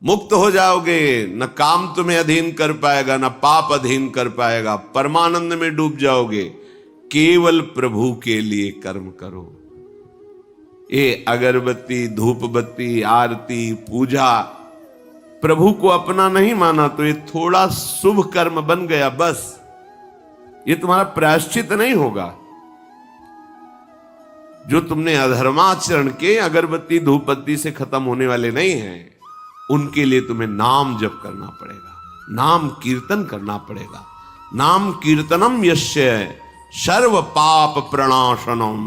मुक्त हो जाओगे, न काम तुम्हें अधीन कर पाएगा, न पाप अधीन कर पाएगा, परमानंद में डूब जाओगे। केवल प्रभु के लिए कर्म करो। ये अगरबत्ती, धूप बत्ती, आरती, पूजा, प्रभु को अपना नहीं माना तो ये थोड़ा शुभ कर्म बन गया, बस। ये तुम्हारा प्रायश्चित नहीं होगा। जो तुमने अधर्माचरण के अगरबत्ती धूप बत्ती से खत्म होने वाले नहीं हैं, उनके लिए तुम्हें नाम जप करना पड़ेगा, नाम कीर्तन करना पड़ेगा। नाम कीर्तनम यस्य सर्व पाप प्रणाशनम,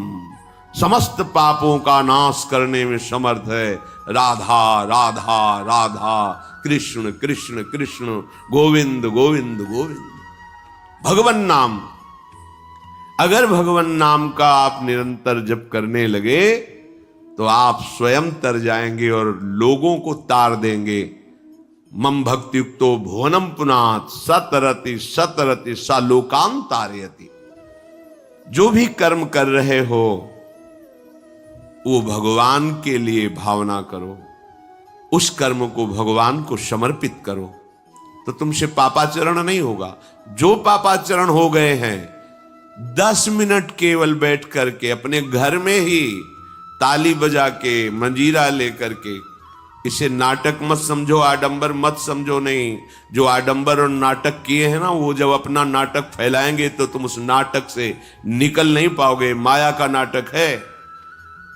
समस्त पापों का नाश करने में समर्थ है। राधा राधा राधा, कृष्ण कृष्ण कृष्ण, गोविंद गोविंद गोविंद। भगवन नाम, अगर भगवन नाम का आप निरंतर जप करने लगे तो आप स्वयं तर जाएंगे और लोगों को तार देंगे। मम भक्तियुक्तो भुवनम पुनात सतरति सतरति सा लोकान तारयति। जो भी कर्म कर रहे हो वो भगवान के लिए भावना करो, उस कर्म को भगवान को समर्पित करो, तो तुमसे पापाचरण नहीं होगा। जो पापाचरण हो गए हैं, 10 मिनट केवल बैठ करके अपने घर में ही ताली बजा के, मंजीरा लेकर के, इसे नाटक मत समझो, आडंबर मत समझो। नहीं, जो आडंबर और नाटक किए हैं ना, वो जब अपना नाटक फैलाएंगे तो तुम उस नाटक से निकल नहीं पाओगे। माया का नाटक है।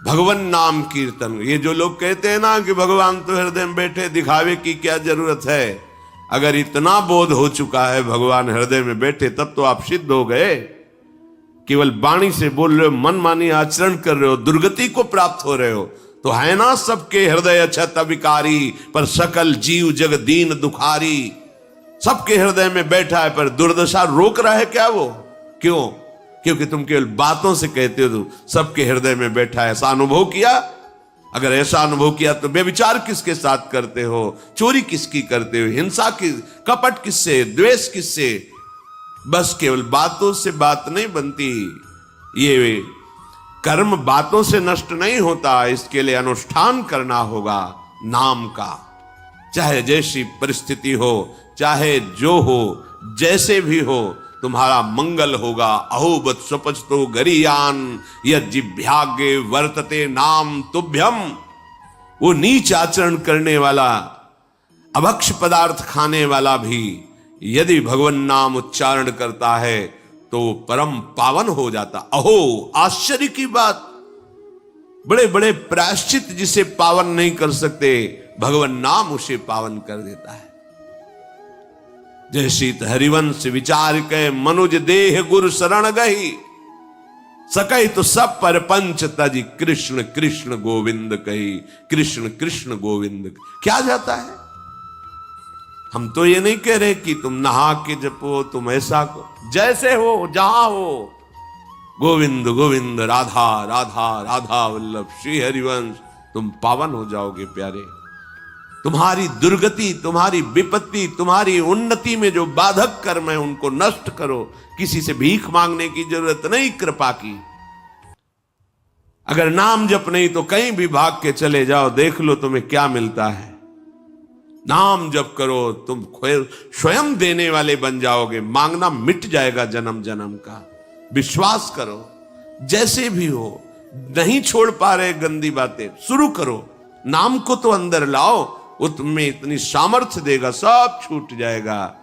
भगवान नाम कीर्तन, ये जो लोग कहते हैं ना कि भगवान तो हृदय में बैठे, दिखावे की क्या जरूरत है। अगर इतना बोध हो चुका है भगवान हृदय में बैठे, तब तो आप सिद्ध हो गए। केवल वाणी से बोल रहे हो, मन मानी आचरण कर रहे हो, दुर्गति को प्राप्त हो रहे हो, तो है ना सबके हृदय अछत विकारी, पर सकल जीव जग दीन दुखारी। सबके हृदय में बैठा है, पर दुर्दशा रोक रहा है क्या वो? क्यों? क्योंकि तुम केवल बातों से कहते हो तो सबके हृदय में बैठा है। ऐसा अनुभव किया? अगर ऐसा अनुभव किया तो बेविचार किसके साथ करते हो, चोरी किसकी करते हो, हिंसा की, कपट किससे, द्वेष किससे? बस केवल बातों से बात नहीं बनती। ये कर्म बातों से नष्ट नहीं होता, इसके लिए अनुष्ठान करना होगा नाम का। चाहे जैसी परिस्थिति हो, चाहे जो हो, जैसे भी हो, तुम्हारा मंगल होगा। अहोबत स्वपचतो गरीयान यज्जिभ्यागे वर्तते नाम तुभ्यम। वो नीच आचरण करने वाला, अभक्ष पदार्थ खाने वाला भी यदि भगवान नाम उच्चारण करता है तो परम पावन हो जाता। अहो, आश्चर्य की बात! बड़े बड़े प्रायश्चित जिसे पावन नहीं कर सकते, भगवान नाम उसे पावन कर देता है। जय शीत हरिवंश विचार के मनुज देह गुरु शरण गही, सकई तो सब पर पंच तजी कृष्ण कृष्ण गोविंद कही। कृष्ण कृष्ण गोविंद क्या जाता है? हम तो ये नहीं कह रहे कि तुम नहा के जपो, तुम ऐसा को, जैसे हो, जहां हो, गोविंद गोविंद, राधा राधा राधा वल्लभ श्री हरिवंश, तुम पावन हो जाओगे प्यारे। तुम्हारी दुर्गति, तुम्हारी विपत्ति, तुम्हारी उन्नति में जो बाधक कर्म है उनको नष्ट करो। किसी से भीख मांगने की जरूरत नहीं, कृपा की। अगर नाम जप नहीं तो कहीं भी भाग के चले जाओ, देख लो तुम्हें क्या मिलता है। नाम जप करो, तुम स्वयं देने वाले बन जाओगे। मांगना मिट जाएगा जन्म जन्म का। विश्वास करो, जैसे भी हो। नहीं छोड़ पा रहे गंदी बातें, शुरू करो। नाम को तो अंदर लाओ, वो तुम्हें इतनी सामर्थ्य देगा, सब छूट जाएगा,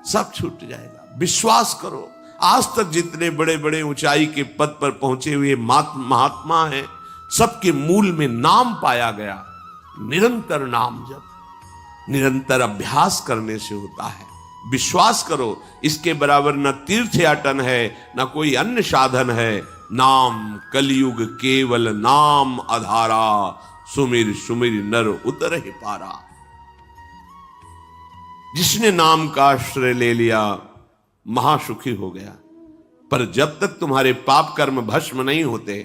सब छूट जाएगा। विश्वास करो। आज तक जितने बड़े बड़े ऊंचाई के पद पर पहुंचे हुए महात्मा हैं, सबके मूल में नाम पाया गया। निरंतर नाम जप, निरंतर अभ्यास करने से होता है। विश्वास करो, इसके बराबर न तीर्थ याटन है, न कोई अन्य साधन है। नाम कलयुग केवल नाम आधारा, सुमिर सुमिर नर उतर ही पारा। जिसने नाम का आश्रय ले लिया महासुखी हो गया। पर जब तक तुम्हारे पाप कर्म भस्म नहीं होते,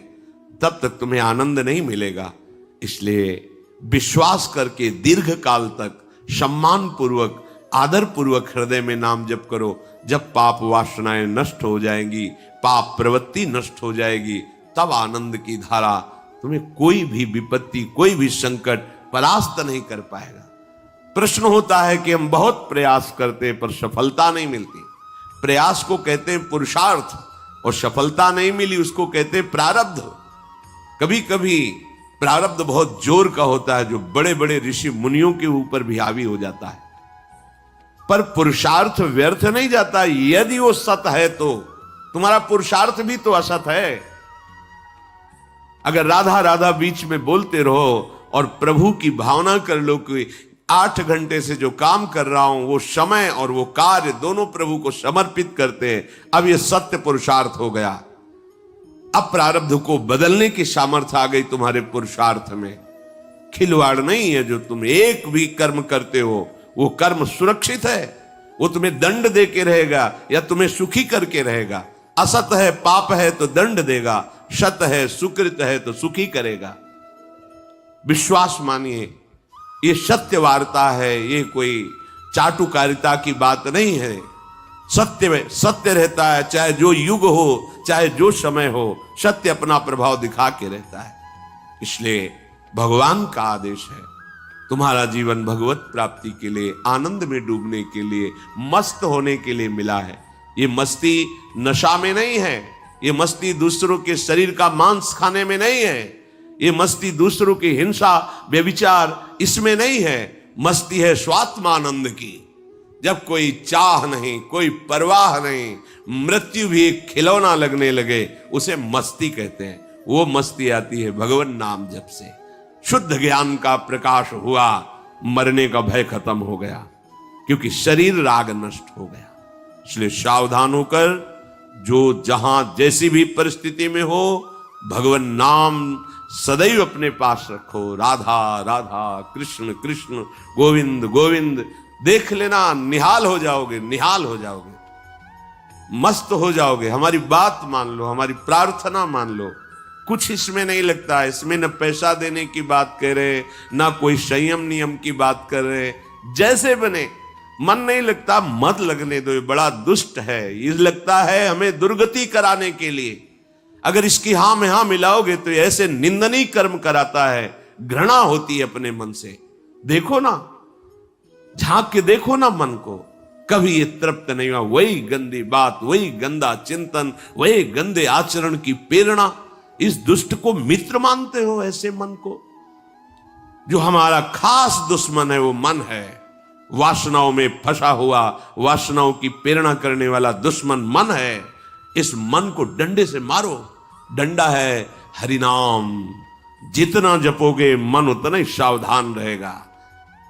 तब तक तुम्हें आनंद नहीं मिलेगा। इसलिए विश्वास करके दीर्घ काल तक सम्मान पूर्वक, आदर पूर्वक हृदय में नाम जप करो। जब पाप वासनाएं नष्ट हो जाएंगी, पाप प्रवृत्ति नष्ट हो जाएगी, तब आनंद की धारा, तुम्हें कोई भी विपत्ति, कोई भी संकट परास्त नहीं कर पाएगा। प्रश्न होता है कि हम बहुत प्रयास करते हैं पर सफलता नहीं मिलती। प्रयास को कहते हैं पुरुषार्थ, और सफलता नहीं मिली उसको कहते हैं प्रारब्ध। कभी कभी प्रारब्ध बहुत जोर का होता है जो बड़े बड़े ऋषि मुनियों के ऊपर भी हावी हो जाता है, पर पुरुषार्थ व्यर्थ नहीं जाता। यदि वो सत है तो तुम्हारा पुरुषार्थ भी तो असत है। अगर राधा राधा बीच में बोलते रहो और प्रभु की भावना कर लो कि 8 घंटे से जो काम कर रहा हूं वो समय और वो कार्य दोनों प्रभु को समर्पित करते हैं, अब ये सत्य पुरुषार्थ हो गया। अब प्रारब्ध को बदलने की सामर्थ्य आ गई तुम्हारे पुरुषार्थ में। खिलवाड़ नहीं है। जो तुम एक भी कर्म करते हो वो कर्म सुरक्षित है, वो तुम्हें दंड दे के रहेगा या तुम्हें सुखी करके रहेगा। असत है, पाप है तो दंड देगा, सत है, सुकृत है तो सुखी करेगा। विश्वास मानिए, ये सत्य वार्ता है, ये कोई चाटुकारिता की बात नहीं है। सत्य में सत्य रहता है, चाहे जो युग हो, चाहे जो समय हो, सत्य अपना प्रभाव दिखा के रहता है। इसलिए भगवान का आदेश है, तुम्हारा जीवन भगवत प्राप्ति के लिए, आनंद में डूबने के लिए, मस्त होने के लिए मिला है। ये मस्ती नशा में नहीं है, ये मस्ती दूसरों के शरीर का मांस खाने में नहीं है, ये मस्ती दूसरों की हिंसा व्यभिचार इसमें नहीं है। मस्ती है स्वात्मानंद की। जब कोई चाह नहीं, कोई परवाह नहीं, मृत्यु भी एक खिलौना लगने लगे, उसे मस्ती कहते हैं। वो मस्ती आती है भगवान नाम जप से। शुद्ध ज्ञान का प्रकाश हुआ, मरने का भय खत्म हो गया, क्योंकि शरीर राग नष्ट हो गया। इसलिए सावधान होकर जो जहां जैसी भी परिस्थिति में हो, भगवान नाम सदैव अपने पास रखो। राधा राधा, कृष्ण कृष्ण, गोविंद गोविंद। देख लेना, निहाल हो जाओगे, निहाल हो जाओगे, मस्त हो जाओगे। हमारी बात मान लो, हमारी प्रार्थना मान लो। कुछ इसमें नहीं लगता है, इसमें न पैसा देने की बात कर रहे, ना कोई संयम नियम की बात कर रहे। जैसे बने, मन नहीं लगता, मत लगने दो, ये बड़ा दुष्ट है। ये लगता है हमें दुर्गति कराने के लिए। अगर इसकी हां में हां मिलाओगे तो ऐसे निंदनीय कर्म कराता है, घृणा होती है अपने मन से। देखो ना, झांक के देखो ना मन को, कभी ये तृप्त नहीं हुआ। वही गंदी बात, वही गंदा चिंतन, वही गंदे आचरण की प्रेरणा। इस दुष्ट को मित्र मानते हो, ऐसे मन को? जो हमारा खास दुश्मन है वो मन है। वासनाओं में फंसा हुआ, वासनाओं की प्रेरणा करने वाला दुश्मन मन है। इस मन को डंडे से मारो। डंडा है हरिनाम। जितना जपोगे मन उतना ही सावधान रहेगा।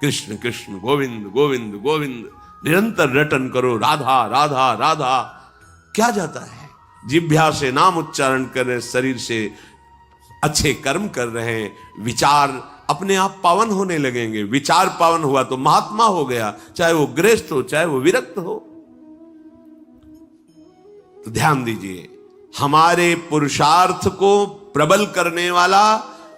कृष्ण कृष्ण, गोविंद गोविंद गोविंद, निरंतर रटन करो। राधा राधा राधा। क्या जाता है? जिह्वा से नाम उच्चारण कर रहे, शरीर से अच्छे कर्म कर रहे हैं, विचार अपने आप पावन होने लगेंगे। विचार पावन हुआ तो महात्मा हो गया, चाहे वो गृहस्थ हो, चाहे वो विरक्त हो। तो ध्यान दीजिए, हमारे पुरुषार्थ को प्रबल करने वाला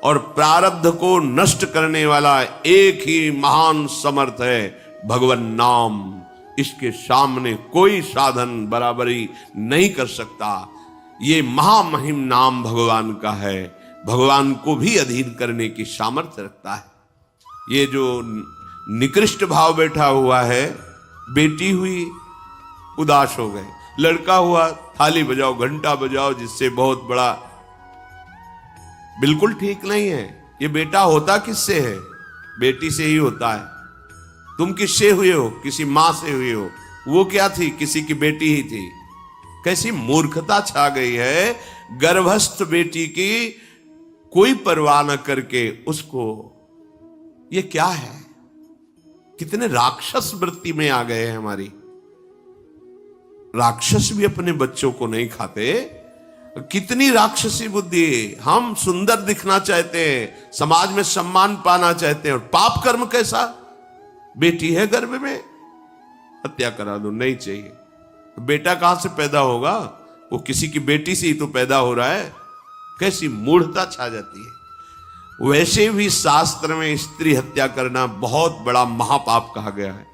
और प्रारब्ध को नष्ट करने वाला एक ही महान समर्थ है, भगवान नाम। इसके सामने कोई साधन बराबरी नहीं कर सकता। ये महामहिम नाम भगवान का है, भगवान को भी अधीन करने की सामर्थ्य रखता है। ये जो निकृष्ट भाव बैठा हुआ है, बेटी हुई उदास हो गए, लड़का हुआ थाली बजाओ, घंटा बजाओ, जिससे बहुत बड़ा, बिल्कुल ठीक नहीं है। ये बेटा होता किससे है? बेटी से ही होता है। तुम किससे हुए हो? किसी मां से हुए हो। वो क्या थी? किसी की बेटी ही थी। कैसी मूर्खता छा गई है, गर्भस्थ बेटी की कोई परवाह न करके उसको। ये क्या है? कितने राक्षस वृत्ति में आ गए हैं हमारी। राक्षस भी अपने बच्चों को नहीं खाते। कितनी राक्षसी बुद्धि। हम सुंदर दिखना चाहते हैं, समाज में सम्मान पाना चाहते हैं, और पाप कर्म कैसा? बेटी है गर्भ में, हत्या करा दो, नहीं चाहिए। बेटा कहां से पैदा होगा? वो किसी की बेटी से ही तो पैदा हो रहा है। कैसी मूढ़ता छा जाती है। वैसे भी शास्त्र में स्त्री हत्या करना बहुत बड़ा महापाप कहा गया है।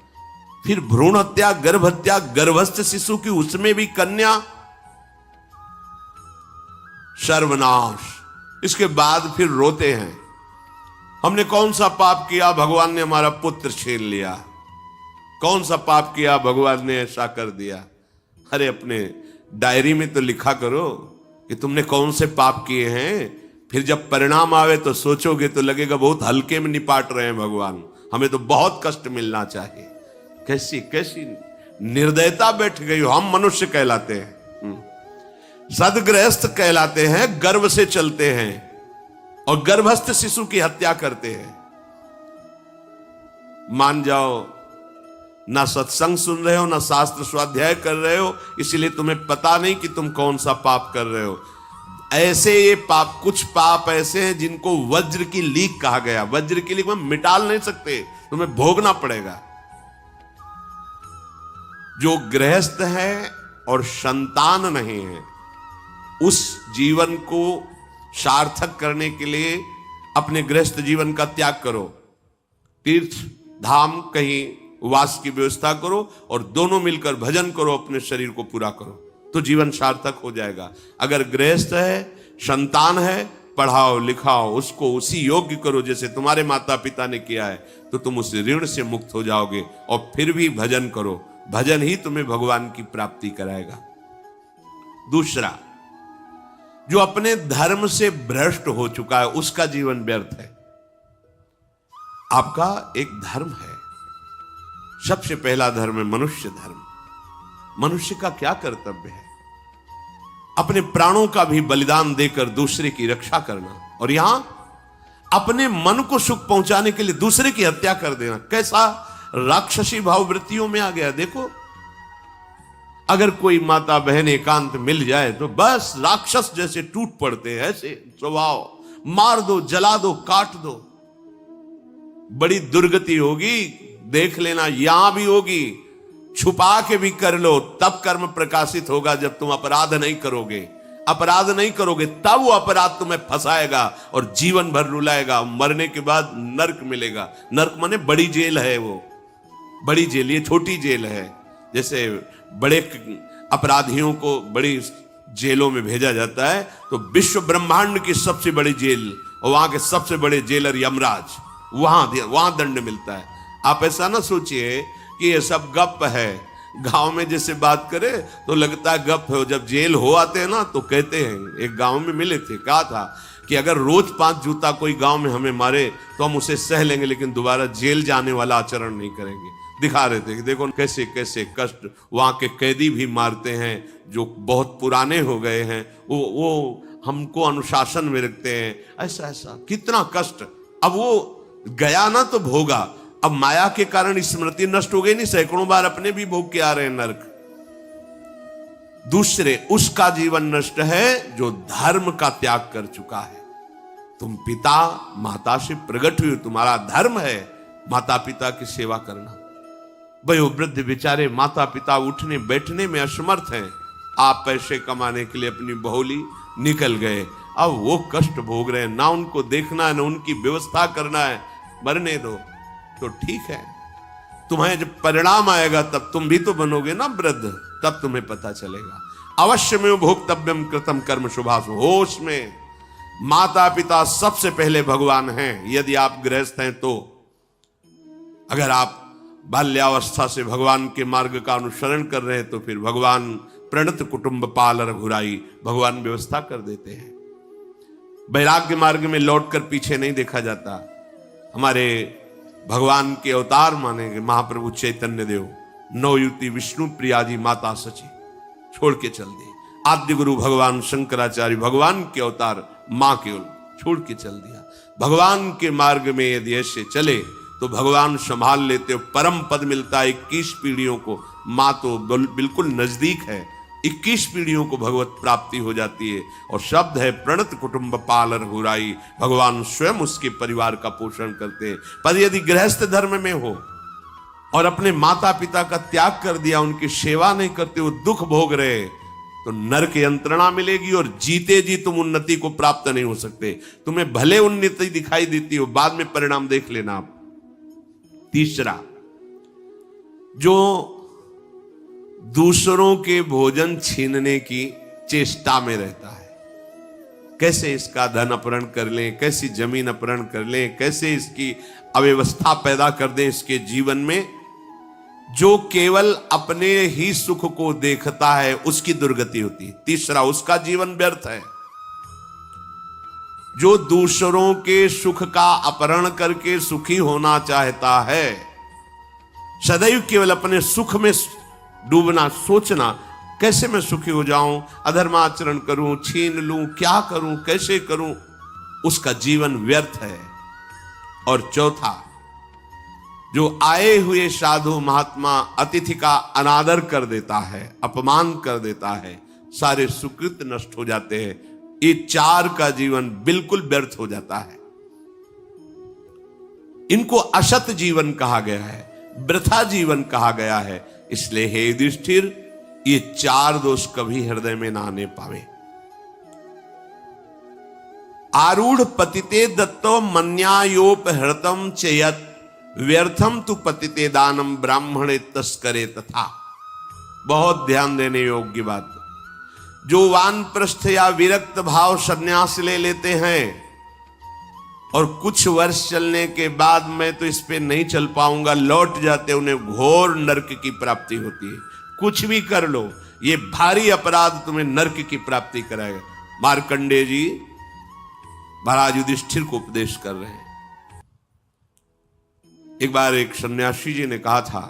फिर भ्रूण हत्या, गर्भ हत्या, गर्भस्थ शिशु की, उसमें भी कन्या, सर्वनाश। इसके बाद फिर रोते हैं हमने कौन सा पाप किया, भगवान ने हमारा पुत्र छीन लिया। कौन सा पाप किया, भगवान ने ऐसा कर दिया। अरे अपने डायरी में तो लिखा करो कि तुमने कौन से पाप किए हैं। फिर जब परिणाम आवे तो सोचोगे तो लगेगा बहुत हल्के में निपाट रहे हैं भगवान, हमें तो बहुत कष्ट मिलना चाहिए। कैसी कैसी निर्दयता बैठ गई हो। हम मनुष्य कहलाते हैं, सदगृहस्थ कहलाते हैं, गर्व से चलते हैं और गर्भस्थ शिशु की हत्या करते हैं। मान जाओ, ना सत्संग सुन रहे हो, ना शास्त्र स्वाध्याय कर रहे हो, इसलिए तुम्हें पता नहीं कि तुम कौन सा पाप कर रहे हो। ऐसे ये पाप, कुछ पाप ऐसे हैं जिनको वज्र की लीक कहा गया। वज्र की लीक में मिटाल नहीं सकते, तुम्हें भोगना पड़ेगा। जो गृहस्थ है और संतान नहीं है, उस जीवन को सार्थक करने के लिए अपने गृहस्थ जीवन का त्याग करो, तीर्थ धाम कहीं वास की व्यवस्था करो और दोनों मिलकर भजन करो, अपने शरीर को पूरा करो, तो जीवन सार्थक हो जाएगा। अगर गृहस्थ है, संतान है, पढ़ाओ लिखाओ, उसको उसी योग्य करो जैसे तुम्हारे माता पिता ने किया है, तो तुम उस ऋण से मुक्त हो जाओगे। और फिर भी भजन करो, भजन ही तुम्हें भगवान की प्राप्ति कराएगा। दूसरा, जो अपने धर्म से भ्रष्ट हो चुका है उसका जीवन व्यर्थ है। आपका एक धर्म है, सबसे पहला धर्म है मनुष्य धर्म। मनुष्य का क्या कर्तव्य है? अपने प्राणों का भी बलिदान देकर दूसरे की रक्षा करना, और यहां अपने मन को सुख पहुंचाने के लिए दूसरे की हत्या कर देना। कैसा राक्षसी भाव वृत्तियों में आ गया। देखो, अगर कोई माता बहन एकांत मिल जाए तो बस राक्षस जैसे टूट पड़ते हैं, ऐसे स्वभाव, मार दो, जला दो, काट दो। बड़ी दुर्गति होगी, देख लेना, यहां भी होगी। छुपा के भी कर लो, तब कर्म प्रकाशित होगा। जब तुम अपराध नहीं करोगे, अपराध नहीं करोगे, तब वो अपराध तुम्हें फंसाएगा और जीवन भर रुलाएगा। मरने के बाद नर्क मिलेगा। नर्क माने बड़ी जेल है, वो बड़ी जेल, ये छोटी जेल है। जैसे बड़े अपराधियों को बड़ी जेलों में भेजा जाता है, तो विश्व ब्रह्मांड की सबसे बड़ी जेल और वहां के सबसे बड़े जेलर यमराज, वहां दंड मिलता है। आप ऐसा ना सोचिए कि ये सब गप है। गांव में जैसे बात करे तो लगता है गप है। जब जेल हो आते हैं ना तो कहते हैं, एक गांव में मिले थे, कहा था कि अगर रोज 5 जूता कोई गांव में हमें मारे तो हम उसे सह लेंगे, लेकिन दोबारा जेल जाने वाला आचरण नहीं करेंगे। दिखा रहे थे कि देखो कैसे कैसे कष्ट वहां के कैदी भी मारते हैं जो बहुत पुराने हो गए हैं। वो हमको अनुशासन में रखते हैं, ऐसा ऐसा कितना कष्ट। अब वो गया ना तो भोगा, अब माया के कारण स्मृति नष्ट हो गई नहीं, सैकड़ों बार अपने भी भोग के आ रहे हैं नरक। दूसरे, उसका जीवन नष्ट है जो धर्म का त्याग कर चुका है। तुम पिता माता से प्रकट हुए, तुम्हारा धर्म है माता पिता की सेवा करना। वयोवृद्ध बेचारे माता पिता उठने बैठने में असमर्थ हैं, आप पैसे कमाने के लिए अपनी बहुली निकल गए, अब वो कष्ट भोग रहे हैं। ना उनको देखना है, ना उनकी व्यवस्था करना है, मरने दो तो ठीक है। तुम्हें जब परिणाम आएगा तब तुम भी तो बनोगे ना वृद्ध, तब तुम्हें पता चलेगा। अवश्य में भोक्तव्यम कृतम कर्म शुभाशु। होश में माता पिता सबसे पहले भगवान हैं, यदि आप गृहस्थ हैं तो। अगर आप बाल्यावस्था से भगवान के मार्ग का अनुसरण कर रहे हैं तो फिर भगवान प्रणत कुटुंब पाल रघुराई, भगवान व्यवस्था कर देते हैं। वैराग्य मार्ग में लौटकर पीछे नहीं देखा जाता। हमारे भगवान के अवतार मानेंगे महाप्रभु चैतन्य देव, नवयुति विष्णु प्रिया जी माता सची छोड़ के चल दिए। आद्य गुरु भगवान शंकराचार्य भगवान के अवतार मां केवल छोड़ के चल दिया। भगवान के मार्ग में यदि ऐसे चले तो भगवान संभाल लेते हो, परम पद मिलता है 21 पीढ़ियों को। मां तो बिल्कुल नजदीक है, 21 पीढ़ियों को भगवत प्राप्ति हो जाती है। और शब्द है प्रणत कुटुंब पाल रघुराई, भगवान स्वयं उसके परिवार का पोषण करते हैं। पर यदि गृहस्थ धर्म में हो और अपने माता पिता का त्याग कर दिया, उनकी सेवा नहीं करते, वो दुख भोग रहे, तो नरक यंत्रणा मिलेगी और जीते जी तुम उन्नति को प्राप्त नहीं हो सकते। तुम्हें भले उन्नति दिखाई देती हो, बाद में परिणाम देख लेना आप। तीसरा, जो दूसरों के भोजन छीनने की चेष्टा में रहता है, कैसे इसका धन अपहरण कर लें, कैसी जमीन अपहरण कर लें, कैसे इसकी अव्यवस्था पैदा कर दें इसके जीवन में। जो केवल अपने ही सुख को देखता है उसकी दुर्गति होती है। तीसरा, उसका जीवन व्यर्थ है। जो दूसरों के सुख का अपहरण करके सुखी होना चाहता है, सदैव केवल अपने सुख में डूबना, सोचना कैसे मैं सुखी हो जाऊं, अधर्माचरण करूं, छीन लूं, क्या करूं, कैसे करूं, उसका जीवन व्यर्थ है। और चौथा, जो आए हुए साधु महात्मा अतिथि का अनादर कर देता है, अपमान कर देता है, सारे सुकृत नष्ट हो जाते हैं। ये चार का जीवन बिल्कुल व्यर्थ हो जाता है। इनको असत जीवन कहा गया है, वृथा जीवन कहा गया है। इसलिए हे युधिष्ठिर, ये चार दोष कभी हृदय में ना आने पावे। आरूढ़ पतिते दत्तो मन्यायोपहृतम चेयत व्यर्थम तु पतिते दानम ब्राह्मणे तस्करे तथा। बहुत ध्यान देने योग्य बात। जो वानप्रस्थ या विरक्त भाव संन्यास ले लेते हैं और कुछ वर्ष चलने के बाद मैं तो इस पे नहीं चल पाऊंगा लौट जाते, उन्हें घोर नरक की प्राप्ति होती है। कुछ भी कर लो, ये भारी अपराध तुम्हें नरक की प्राप्ति कराएगा। मार्कंडेय जी महाराज युधिष्ठिर को उपदेश कर रहे हैं। एक बार एक सन्यासी जी ने कहा था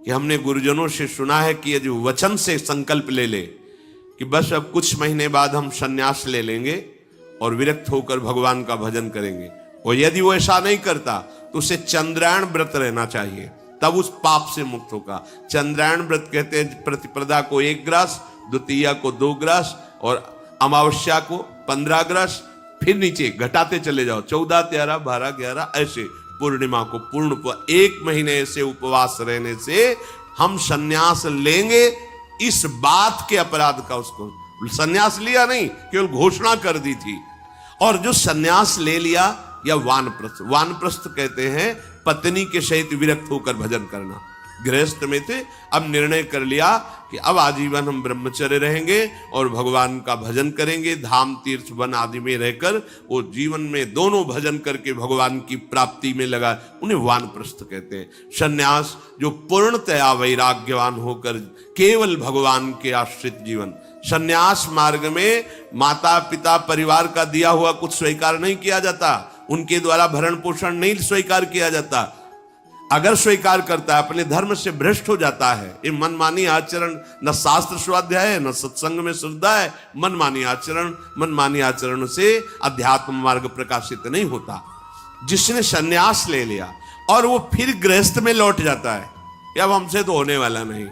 कि हमने गुरुजनों से सुना है कि ये जो वचन से संकल्प ले ले कि बस अब कुछ महीने बाद हम सन्यास ले लेंगे और विरक्त होकर भगवान का भजन करेंगे, और यदि वो ऐसा नहीं करता तो उसे चंद्रायण व्रत रहना चाहिए, तब उस पाप से मुक्त होगा। चंद्रायण व्रत कहते हैं प्रतिपदा को 1 ग्रास, द्वितीया को 2 ग्रास और अमावस्या को 15 ग्रास, फिर नीचे घटाते चले जाओ 14, 13, 12, 11, ऐसे पूर्णिमा को पूर्ण 1 महीने ऐसे उपवास रहने से हम सन्यास लेंगे। इस बात के अपराध का उसको सन्यास लिया नहीं, केवल घोषणा कर दी थी। और जो सन्यास ले लिया या वानप्रस्थ, वानप्रस्थ कहते हैं पत्नी के सहित विरक्त होकर भजन करना। गृहस्थ में थे, अब निर्णय कर लिया कि अब आजीवन हम ब्रह्मचर्य रहेंगे और भगवान का भजन करेंगे, धाम तीर्थ वन आदि में रहकर वो जीवन में दोनों भजन करके भगवान की प्राप्ति में लगा, उन्हें वानप्रस्थ कहते हैं। सन्यास जो पूर्णतया वैराग्यवान होकर केवल भगवान के आश्रित जीवन। सन्यास मार्ग में माता पिता परिवार का दिया हुआ कुछ स्वीकार नहीं किया जाता, उनके द्वारा भरण पोषण नहीं स्वीकार किया जाता। अगर स्वीकार करता है अपने धर्म से भ्रष्ट हो जाता है। ये मनमानी आचरण, न शास्त्र स्वाध्याय है न सत्संग में श्रद्धा है। मनमानी आचरण से अध्यात्म मार्ग प्रकाशित नहीं होता। जिसने सन्यास ले लिया और वो फिर गृहस्थ में लौट जाता है कि अब हमसे तो होने वाला नहीं,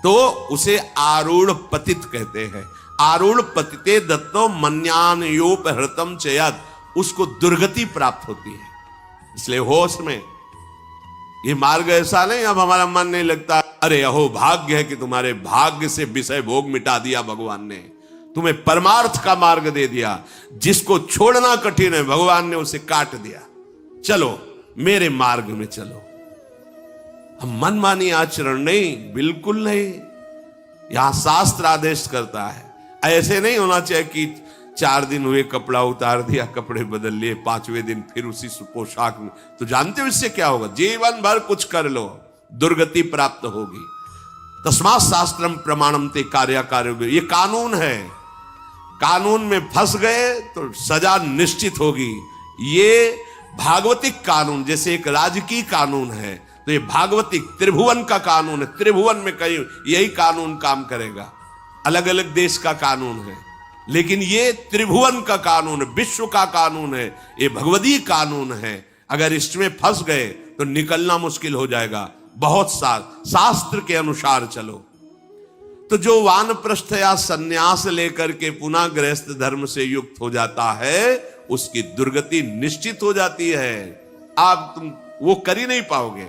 तो उसे आरूढ़ पतित कहते हैं। आरूढ़ पतिते दत्तो मन्यानयोपहृतम चेयत, उसको दुर्गति प्राप्त होती है। इसलिए होश में, ये मार्ग ऐसा नहीं अब हमारा मन नहीं लगता, अरे अहो भाग्य है कि तुम्हारे भाग्य से विषय भोग मिटा दिया भगवान ने, तुम्हें परमार्थ का मार्ग दे दिया। जिसको छोड़ना कठिन है भगवान ने उसे काट दिया, चलो मेरे मार्ग में चलो। हम मनमानी आचरण नहीं, बिल्कुल नहीं। यहां शास्त्र आदेश करता है, ऐसे नहीं होना चाहिए कि 4 दिन हुए कपड़ा उतार दिया, कपड़े बदल लिए, 5वें दिन फिर उसी पोशाक में। तो जानते हो इससे क्या होगा? जीवन भर कुछ कर लो, दुर्गति प्राप्त होगी। तस्मात् शास्त्रम प्रमाणम ते कार्य, ये कानून है। कानून में फंस गए तो सजा निश्चित होगी। ये भागवतिक कानून, जैसे एक राजकीय कानून है, तो ये भागवतिक त्रिभुवन का कानून है। त्रिभुवन में कहीं यही कानून काम करेगा। अलग अलग देश का कानून है, लेकिन ये त्रिभुवन का कानून है, विश्व का कानून है, ये भगवदीय कानून है। अगर इसमें फंस गए तो निकलना मुश्किल हो जाएगा। बहुत शास्त्र के अनुसार चलो। तो जो वानप्रस्थ या सन्यास लेकर के पुनः गृहस्थ धर्म से युक्त हो जाता है, उसकी दुर्गति निश्चित हो जाती है। आप तुम वो कर ही नहीं पाओगे।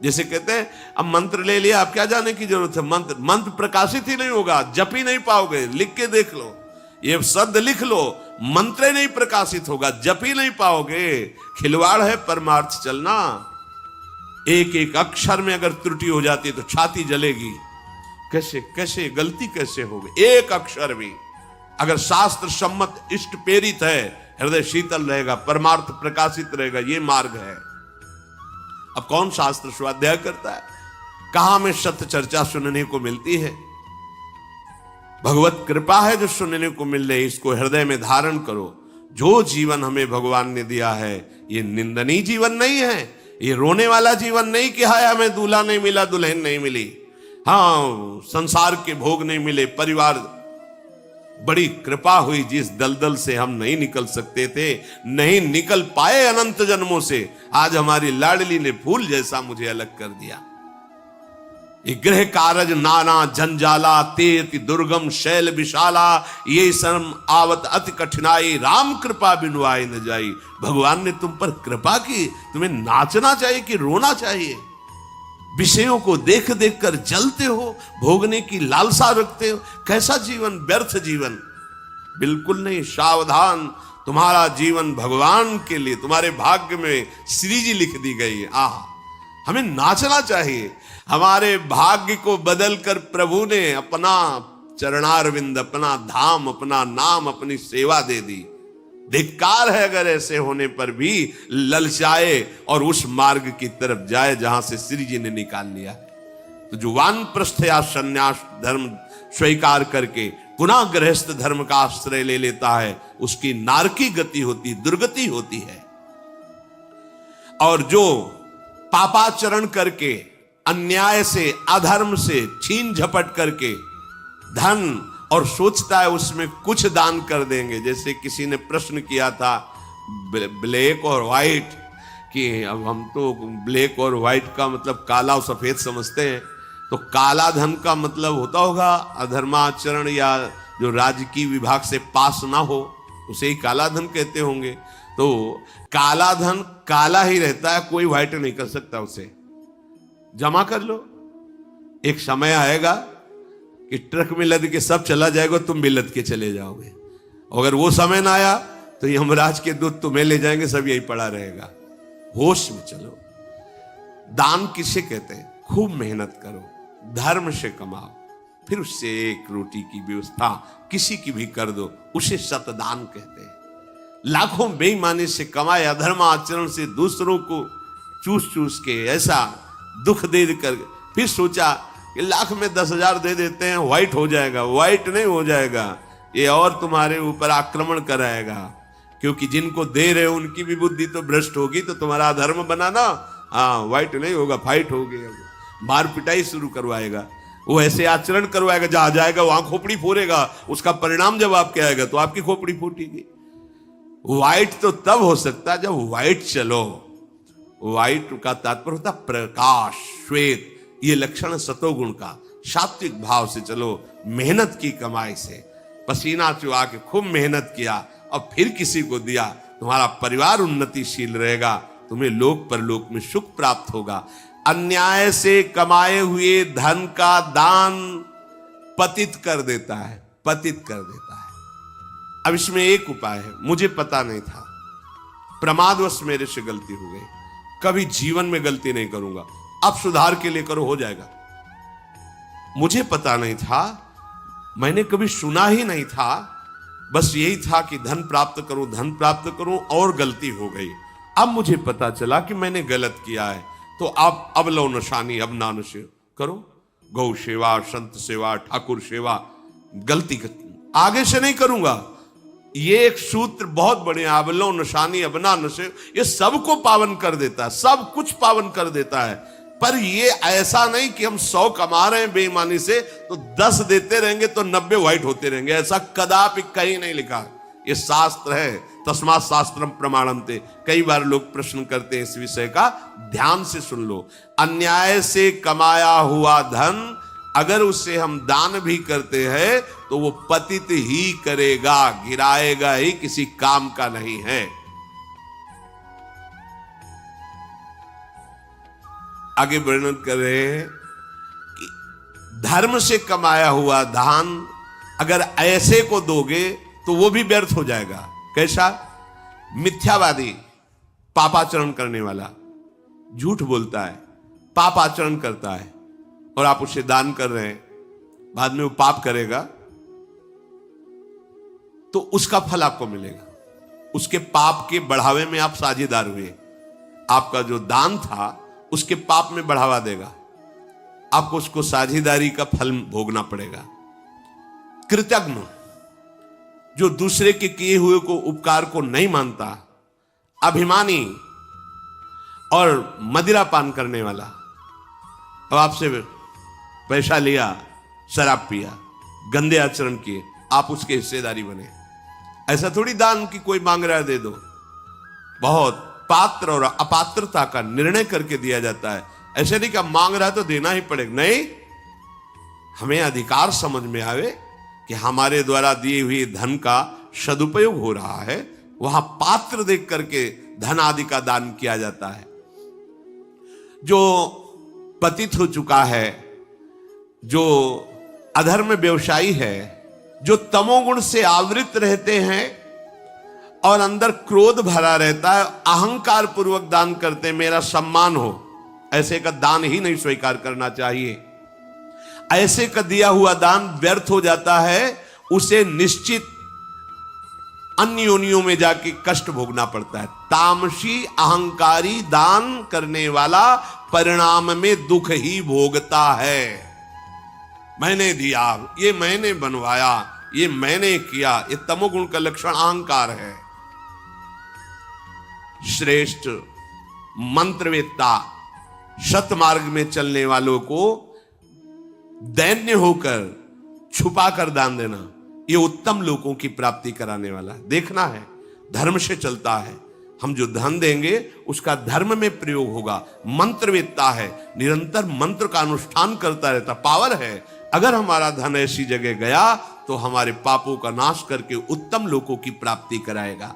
जैसे कहते हैं अब मंत्र ले लिया, आप क्या जाने की जरूरत है? मंत्र प्रकाशित ही नहीं होगा, जप ही नहीं पाओगे। लिख के देख लो, ये शब्द लिख लो, मंत्र नहीं प्रकाशित होगा, जप ही नहीं पाओगे। खिलवाड़ है परमार्थ चलना। एक एक अक्षर में अगर त्रुटि हो जाती है तो छाती जलेगी। कैसे गलती कैसे होगी? एक अक्षर भी। अगर शास्त्र सम्मत इष्ट प्रेरित है, हृदय शीतल रहेगा, परमार्थ प्रकाशित रहेगा, ये मार्ग है। अब कौन शास्त्र स्वाध्याय करता है? कहां में सत्य चर्चा सुनने को मिलती है? भगवत कृपा है जो सुनने को मिल रही, इसको हृदय में धारण करो। जो जीवन हमें भगवान ने दिया है ये निंदनीय जीवन नहीं है, ये रोने वाला जीवन नहीं कि हाय हमें दूल्हा नहीं मिला, दुल्हन नहीं मिली, हाँ संसार के भोग नहीं मिले, परिवार बड़ी कृपा हुई, जिस दलदल से हम नहीं निकल सकते थे, नहीं निकल पाए अनंत जन्मों से, आज हमारी लाडली ने फूल जैसा मुझे अलग कर दिया। गृह कारज नाना जंजाला, ते अति दुर्गम शैल विशाला, ये शर्म आवत अति कठिनाई, राम कृपा बिनु आए न जाई। भगवान ने तुम पर कृपा की, तुम्हें नाचना चाहिए कि रोना चाहिए? विषयों को देख देख कर जलते हो, भोगने की लालसा रखते हो, कैसा जीवन, व्यर्थ जीवन। बिल्कुल नहीं, सावधान, तुम्हारा जीवन भगवान के लिए, तुम्हारे भाग्य में श्री जी लिख दी गई है। आह, हमें नाचना चाहिए। हमारे भाग्य को बदलकर प्रभु ने अपना चरणारविंद, अपना धाम, अपना नाम, अपनी सेवा दे दी। धिक्कार है अगर ऐसे होने पर भी ललचाए और उस मार्ग की तरफ जाए जहां से श्री जी ने निकाल लिया है। तो जो वानप्रस्थ या संन्यास धर्म स्वीकार करके पुनः गृहस्थ धर्म का आश्रय ले लेता है, उसकी नारकी गति होती, दुर्गति होती है। और जो पापाचरण करके, अन्याय से, अधर्म से छीन झपट करके धन, और सोचता है उसमें कुछ दान कर देंगे। जैसे किसी ने प्रश्न किया था ब्लैक और व्हाइट, कि अब हम तो ब्लैक और व्हाइट का मतलब काला और सफेद समझते हैं, तो काला धन का मतलब होता होगा अधर्माचरण या जो राजकीय विभाग से पास ना हो, उसे ही काला धन कहते होंगे। तो काला धन काला ही रहता है, कोई व्हाइट नहीं कर सकता उसे। जमा कर लो, एक समय आएगा कि ट्रक में लद के सब चला जाएगा, तुम भी लद के चले जाओगे। अगर वो समय ना आया तो यमराज के दूत तुम्हें ले जाएंगे, सब यही पड़ा रहेगा। होश में चलो। दान किसे कहते हैं? खूब मेहनत करो, धर्म से कमाओ, फिर उससे एक रोटी की व्यवस्था किसी की भी कर दो, उसे सतदान कहते हैं। लाखों बेईमानी से कमाए, अधर्म आचरण से दूसरों को चूस चूस के ऐसा दुख दे कर फिर सोचा कि लाख में 10,000 दे देते हैं, व्हाइट हो जाएगा। व्हाइट नहीं हो जाएगा, ये और तुम्हारे ऊपर आक्रमण कराएगा, क्योंकि जिनको दे रहे हो उनकी भी बुद्धि तो भ्रष्ट होगी। तो तुम्हारा धर्म बनाना, हाँ व्हाइट नहीं होगा, फाइट होगी, मार पिटाई शुरू करवाएगा। वो ऐसे आचरण करवाएगा, जहां जाएगा वहां खोपड़ी फोड़ेगा। उसका परिणाम जब आपके आएगा तो आपकी खोपड़ी फूटेगी। व्हाइट तो तब हो सकता है जब व्हाइट चलो। व्हाइट का तात्पर्य होता प्रकाश, श्वेत, ये लक्षण सतोगुण का। सात्विक भाव से चलो, मेहनत की कमाई से, पसीना चुआ के खूब मेहनत किया और फिर किसी को दिया, तुम्हारा परिवार उन्नतिशील रहेगा, तुम्हें लोक परलोक में सुख प्राप्त होगा। अन्याय से कमाए हुए धन का दान पतित कर देता है, पतित कर देता है। अब इसमें एक उपाय है, मुझे पता नहीं था, प्रमादवश मेरे से गलती हो गई, कभी जीवन में गलती नहीं करूंगा, अब सुधार के लिए करो, हो जाएगा। मुझे पता नहीं था, मैंने कभी सुना ही नहीं था, बस यही था कि धन प्राप्त करूं, धन प्राप्त करूं, और गलती हो गई। अब मुझे पता चला कि मैंने गलत किया है, तो आप अब लो नशानी, अब ना नशे करो, गौ सेवा, संत सेवा, ठाकुर सेवा, गलती आगे से नहीं करूंगा। ये एक सूत्र बहुत बड़े, आवलो नशानी अबना नशे, ये सबको पावन कर देता है, सब कुछ पावन कर देता है। पर ये ऐसा नहीं कि हम 100 कमा रहे हैं बेईमानी से तो 10 देते रहेंगे तो 90 व्हाइट होते रहेंगे, ऐसा कदापि कहीं नहीं लिखा। ये शास्त्र है, तस्मात् शास्त्रम प्रमाणन्ते। कई बार लोग प्रश्न करते हैं इस विषय का, ध्यान से सुन लो। अन्याय से कमाया हुआ धन अगर उससे हम दान भी करते हैं तो वो पतित ही करेगा, गिराएगा ही, किसी काम का नहीं है। आगे वर्णन कर रहे हैं कि धर्म से कमाया हुआ दान अगर ऐसे को दोगे तो वो भी व्यर्थ हो जाएगा। कैसा? मिथ्यावादी, पापाचरण करने वाला, झूठ बोलता है, पापाचरण करता है, और आप उसे दान कर रहे हैं, बाद में वो पाप करेगा। तो उसका फल आपको मिलेगा। उसके पाप के बढ़ावे में आप साझेदार हुए। आपका जो दान था उसके पाप में बढ़ावा देगा, आपको उसको साझेदारी का फल भोगना पड़ेगा। कृतज्ञ, जो दूसरे के किए हुए को उपकार को नहीं मानता, अभिमानी और मदिरा पान करने वाला, अब आपसे पैसा लिया, शराब पिया, गंदे आचरण किए, आप उसके हिस्सेदारी बने। ऐसा थोड़ी दान की कोई मांग रहा है दे दो। बहुत पात्र और अपात्रता का निर्णय करके दिया जाता है। ऐसे नहीं कि मांग रहा है तो देना ही पड़ेगा, नहीं। हमें अधिकार समझ में आवे कि हमारे द्वारा दिए हुए धन का सदुपयोग हो रहा है, वहां पात्र देख करके धन आदि का दान किया जाता है। जो पतित हो चुका है, जो अधर्म व्यवसायी है, जो तमोगुण से आवृत रहते हैं और अंदर क्रोध भरा रहता है, अहंकार पूर्वक दान करते, मेरा सम्मान हो, ऐसे का दान ही नहीं स्वीकार करना चाहिए। ऐसे का दिया हुआ दान व्यर्थ हो जाता है, उसे निश्चित अन्य योनियों में जाके कष्ट भोगना पड़ता है। तामसी अहंकारी दान करने वाला परिणाम में दुख ही भोगता है। मैंने दिया, ये मैंने बनवाया, ये मैंने किया, ये तमोगुण का लक्षण अहंकार है। श्रेष्ठ मंत्रवेत्ता, सतमार्ग में चलने वालों को दैन्य होकर छुपा कर दान देना, ये उत्तम लोगों की प्राप्ति कराने वाला है। देखना है, धर्म से चलता है। हम जो धन देंगे उसका धर्म में प्रयोग होगा। मंत्रवेत्ता है, निरंतर मंत्र का अनुष्ठान करता रहता, पावर है। अगर हमारा धन ऐसी जगह गया तो हमारे पापों का नाश करके उत्तम लोगों की प्राप्ति कराएगा।